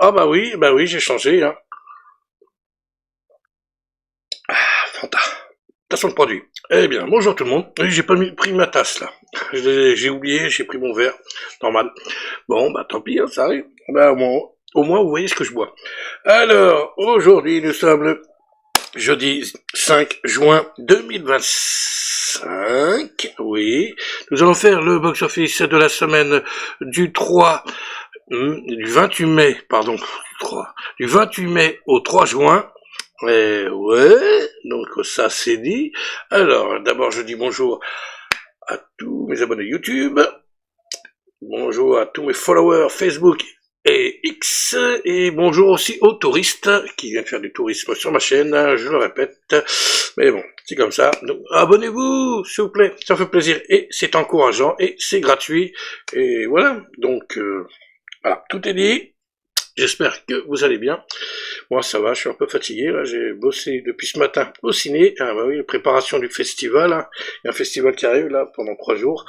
Ah bah oui, j'ai changé, hein. Fanta. Station de produit. Eh bien, bonjour tout le monde. Oui, j'ai pas pris ma tasse là. J'ai oublié, j'ai pris mon verre. Normal. Bon, bah tant pis, hein, ça arrive. Bah au moins vous voyez ce que je bois. Alors, aujourd'hui nous sommes le jeudi 5 juin 2025. Oui. Nous allons faire le box-office de la semaine du 3, du 28 mai, pardon, du 28 mai au 3 juin. Ouais, donc ça c'est dit. Alors, d'abord je dis bonjour à tous mes abonnés YouTube, bonjour à tous mes followers Facebook et X, et bonjour aussi aux touristes qui viennent faire du tourisme sur ma chaîne, je le répète, mais bon, c'est comme ça. Donc, abonnez-vous, s'il vous plaît, ça fait plaisir, et c'est encourageant, et c'est gratuit, et voilà, donc voilà, tout est dit. J'espère que vous allez bien. Moi, ça va, je suis un peu fatigué, là. J'ai bossé depuis ce matin au ciné. Ah, bah oui, préparation du festival, hein. Il y a un festival qui arrive, là, pendant 3 jours.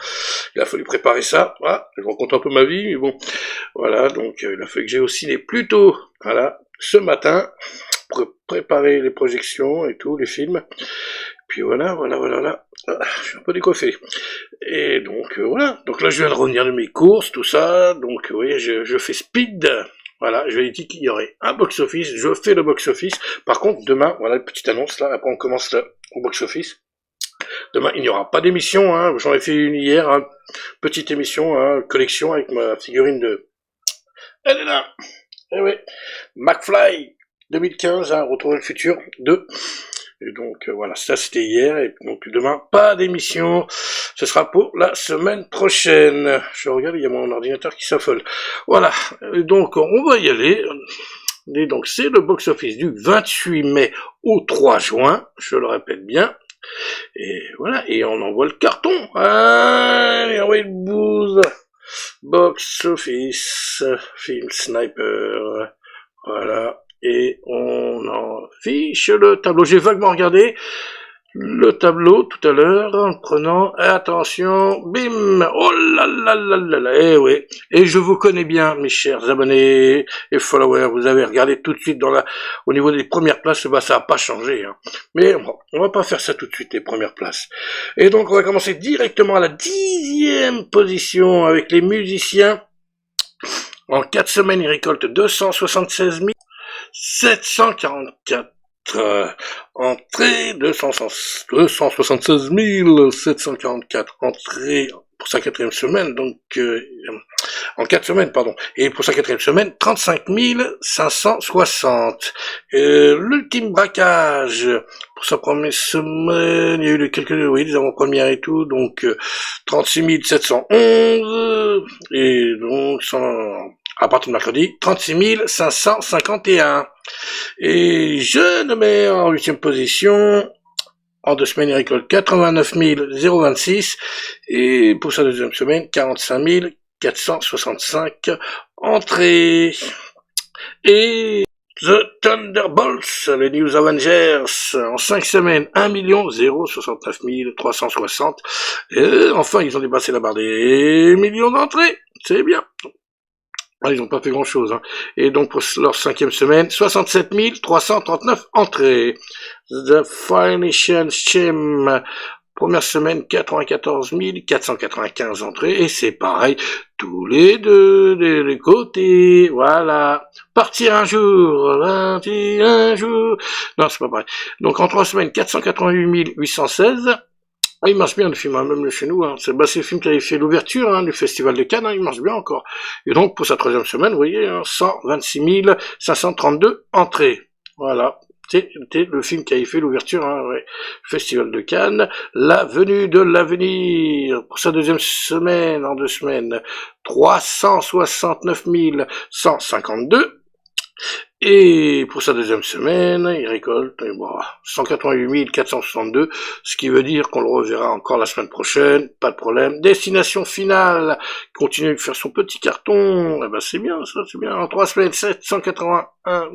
Il a fallu préparer ça. Voilà. Je raconte un peu ma vie, mais bon. Voilà. Donc, il a fallu que j'aille au ciné plus tôt. Voilà. Ce matin. Pour préparer les projections et tout, les films. Puis voilà. Je suis un peu décoiffé. Et donc, voilà. Donc là, je viens de revenir de mes courses, tout ça. Donc, vous voyez, je fais speed. Voilà, je lui ai dit qu'il y aurait un box-office, je fais le box-office. Par contre, demain, voilà une petite annonce là, après on commence le box-office. Demain, il n'y aura pas d'émission, hein. J'en ai fait une hier, hein. Petite émission, hein, collection avec ma figurine de... Elle est là. Eh oui, McFly 2015, hein, Retour vers le futur 2. Et donc voilà, ça c'était hier, et donc demain, pas d'émission, ce sera pour la semaine prochaine. Je regarde, il y a mon ordinateur qui s'affole. Voilà, et donc on va y aller. Et donc c'est le box-office du 28 mai au 3 juin, je le répète bien. Et voilà, et on envoie le carton. Allez, envoyez le bouse. Box-office, film Sniper, voilà. Et on affiche le tableau. J'ai vaguement regardé le tableau tout à l'heure en prenant, attention, bim, oh là là là là là, eh oui, et je vous connais bien, mes chers abonnés et followers, vous avez regardé tout de suite au niveau des premières places, bah ça n'a pas changé, hein. Mais bon, on va pas faire ça tout de suite, les premières places. Et donc on va commencer directement à la 10e position avec les musiciens. En 4 semaines, ils récoltent 276 744 entrées, 276 744 entrées pour sa 4e semaine, donc en 4 semaines, pardon, et pour sa 4e semaine, 35 560. L'ultime braquage, pour sa première semaine, il y a eu des avant-premières et tout, donc 36 711, et donc à partir de mercredi, 36 551. Et Jeune Mère en 8e position. En 2 semaines, il récolte 89 026. Et pour sa 2e semaine, 45 465 entrées. Et The Thunderbolts, les New Avengers, en 5 semaines, 1 069 360. Et enfin, ils ont dépassé la barre des millions d'entrées. C'est bien. Ah, ils n'ont pas fait grand-chose, hein. Et donc, pour leur 5e semaine, 67 339 entrées. The Phoenician Scheme, première semaine, 94 495 entrées. Et c'est pareil, tous les deux, des côtés. Voilà. Partir un jour. Non, c'est pas pareil. Donc, en 3 semaines, 488 816. Ah, il marche bien le film, hein, même chez nous. Hein. C'est le film qui avait fait l'ouverture, hein, du Festival de Cannes, hein, il marche bien encore. Et donc, pour sa 3e semaine, vous voyez, hein, 126 532 entrées. Voilà. C'était le film qui avait fait l'ouverture, hein, ouais. Festival de Cannes. La venue de l'avenir. Pour sa 2e semaine, en 2 semaines, 369 152. Et pour sa 2e semaine, il récolte 188 462, ce qui veut dire qu'on le reverra encore la semaine prochaine, pas de problème. Destination finale, continue de faire son petit carton, eh ben c'est bien ça, c'est bien. En 3 semaines, 781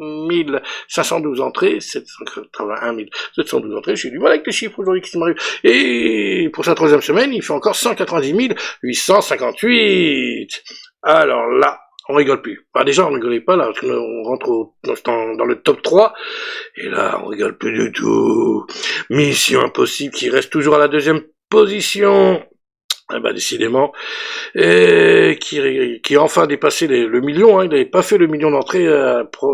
512 entrées, 781 712 entrées, j'ai du mal avec les chiffres aujourd'hui qui m'arrivent. Et pour sa 3e semaine, il fait encore 190 858. Alors là, on rigole plus. Bah, déjà, on rigolait pas, là, parce qu'on rentre dans le top 3, et là, on rigole plus du tout. Mission Impossible qui reste toujours à la deuxième position. Ah bah décidément, et qui a enfin dépassé le million, hein. Il n'avait pas fait le million d'entrées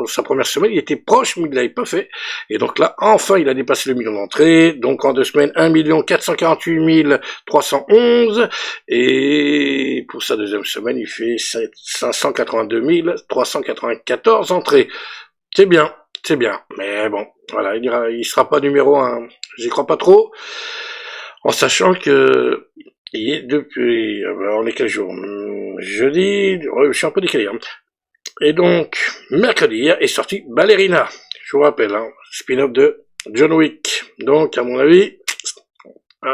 sa première semaine, il était proche mais il l'avait pas fait, et donc là enfin il a dépassé le million d'entrées, donc en 2 semaines 1 448 311, et pour sa deuxième semaine il fait 582 394 entrées, c'est bien, mais bon, voilà, il sera pas numéro 1, j'y crois pas trop, en sachant que depuis, on est quel jour? Jeudi, je suis un peu décalé, hein. Et donc, mercredi est sorti Ballerina, je vous rappelle, hein, spin-off de John Wick. Donc, à mon avis,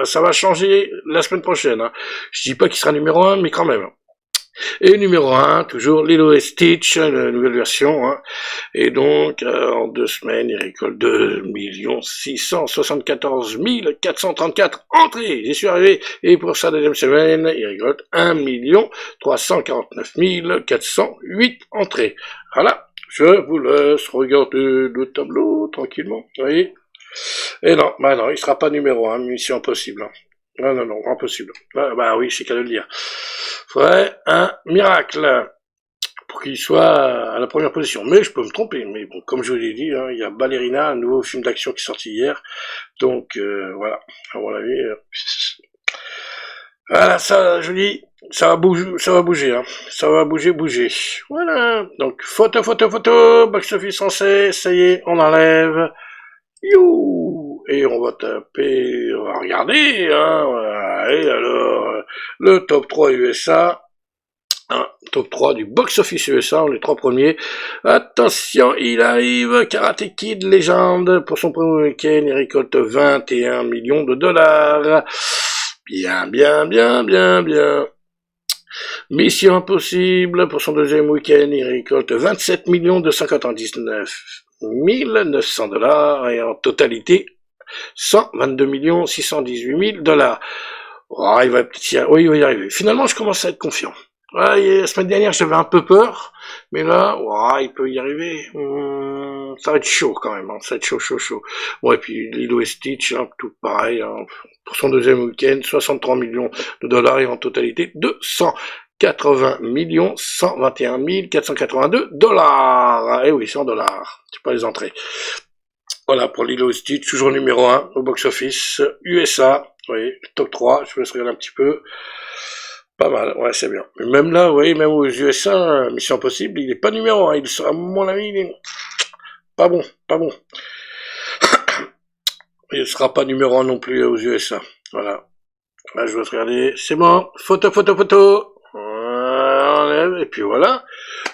ça va changer la semaine prochaine, hein. Je dis pas qu'il sera numéro 1, mais quand même. Et numéro 1, toujours Lilo et Stitch, la nouvelle version, hein. Et donc, en 2 semaines, il récolte 2 674 434 entrées. J'y suis arrivé. Et pour sa deuxième semaine, il récolte 1 349 408 entrées. Voilà. Je vous laisse regarder le tableau tranquillement. Vous voyez? Et non, il sera pas numéro 1, mission impossible, hein. Non, impossible. Bah oui, c'est qu'à le dire. Faudrait un miracle pour qu'il soit à la première position. Mais je peux me tromper. Mais bon, comme je vous l'ai dit, hein, il y a Ballerina, un nouveau film d'action qui est sorti hier. Donc voilà, à mon avis. Voilà, ça, je dis, ça va bouger, hein. Ça va bouger. Voilà. Donc photo, box office français, ça y est, on enlève. You. Et on va regarder, hein, voilà. Et alors, le top 3 USA, hein, top 3 du box-office USA, les 3 premiers. Attention, il arrive, Karate Kid légende, pour son premier week-end, il récolte 21 millions de dollars. Bien. Mission Impossible, pour son deuxième week-end, il récolte 27 299 900 dollars, et en totalité, 122 618 000 dollars. Oh, il va y arriver. Finalement, je commence à être confiant. Ouais, la semaine dernière, j'avais un peu peur, mais là, il peut y arriver. Ça va être chaud quand même, hein. Ça va être chaud. Bon, et puis Lilo et Stitch, hein, tout pareil, hein. Pour son deuxième week-end, 63 millions de dollars, et en totalité 280 121 482 dollars. Eh oui, c'est en dollars. C'est pas les entrées. Voilà, pour Lilo et Stitch, toujours numéro 1 au box-office USA. Vous voyez, top 3, je vous laisse regarder un petit peu. Pas mal, ouais, c'est bien. Mais même là, vous voyez, même aux USA, Mission Impossible, il est pas numéro 1. Il sera, à mon avis, il est pas bon. Il sera pas numéro 1 non plus aux USA. Voilà. Là, je vais te regarder. C'est bon. Photo. Et puis voilà.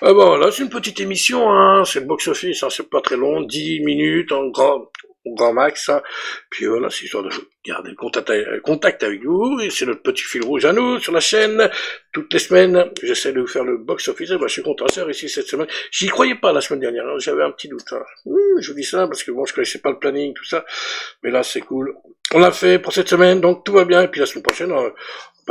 Bon, là, c'est une petite émission, hein. C'est le box-office, hein. C'est pas très long. 10 minutes, en grand max, hein. Puis voilà, c'est histoire de garder le contact avec vous. Et c'est notre petit fil rouge à nous, sur la chaîne. Toutes les semaines, j'essaie de vous faire le box-office. Et je suis content de faire ici cette semaine. J'y croyais pas la semaine dernière, hein. J'avais un petit doute, hein. Je vous dis ça parce que bon, je connaissais pas le planning, tout ça. Mais là, c'est cool. On l'a fait pour cette semaine, donc tout va bien. Et puis la semaine prochaine,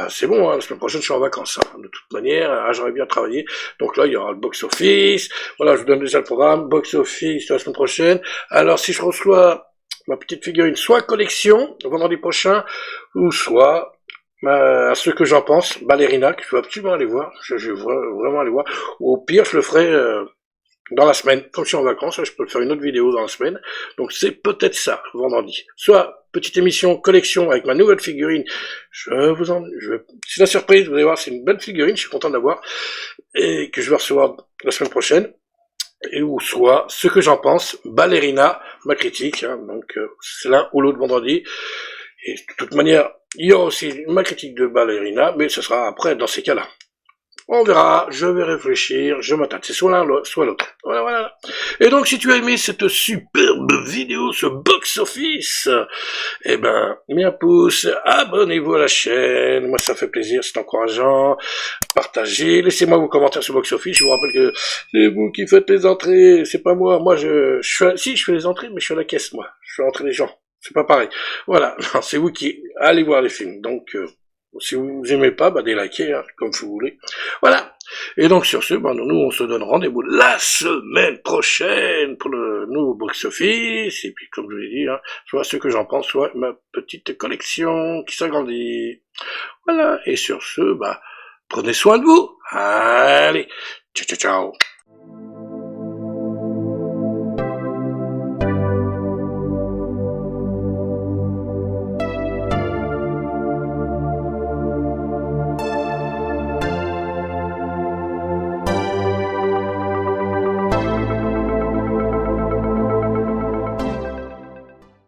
c'est bon, hein, la semaine prochaine je suis en vacances, hein, de toute manière, j'aurais bien travaillé, donc là il y aura le box-office, voilà, je vous donne déjà le programme, box-office la semaine prochaine, alors si je reçois ma petite figurine, soit collection, vendredi prochain, ou soit, à ce que j'en pense, Ballerina, que je veux absolument aller voir, je veux vraiment aller voir, ou au pire je le ferai dans la semaine, comme je suis en vacances, je peux faire une autre vidéo dans la semaine, donc c'est peut-être ça, vendredi, soit petite émission collection avec ma nouvelle figurine, c'est la surprise, vous allez voir, c'est une belle figurine, je suis content d'avoir, et que je vais recevoir la semaine prochaine, et ou soit, ce que j'en pense, Ballerina, ma critique, hein, donc c'est l'un ou l'autre vendredi, et de toute manière, il y aura aussi ma critique de Ballerina, mais ce sera après, dans ces cas-là. On verra, je vais réfléchir, je m'attends, c'est soit l'un, soit l'autre. Voilà. Et donc, si tu as aimé cette superbe vidéo, ce box-office, mets un pouce, abonnez-vous à la chaîne, moi ça fait plaisir, c'est encourageant, partagez, laissez-moi vos commentaires sur box-office, je vous rappelle que c'est vous qui faites les entrées, c'est pas moi, je fais les entrées, mais je suis à la caisse, moi, je fais entrer les gens, c'est pas pareil. Voilà, c'est vous qui allez voir les films, donc... Si vous aimez pas, bah délikez, hein, comme vous voulez. Voilà. Et donc sur ce, bah, nous on se donne rendez-vous la semaine prochaine pour le nouveau box-office. Et puis comme je vous l'ai dit, hein, soit ce que j'en pense, soit ma petite collection qui s'agrandit. Voilà. Et sur ce, bah prenez soin de vous. Allez, ciao ciao ciao.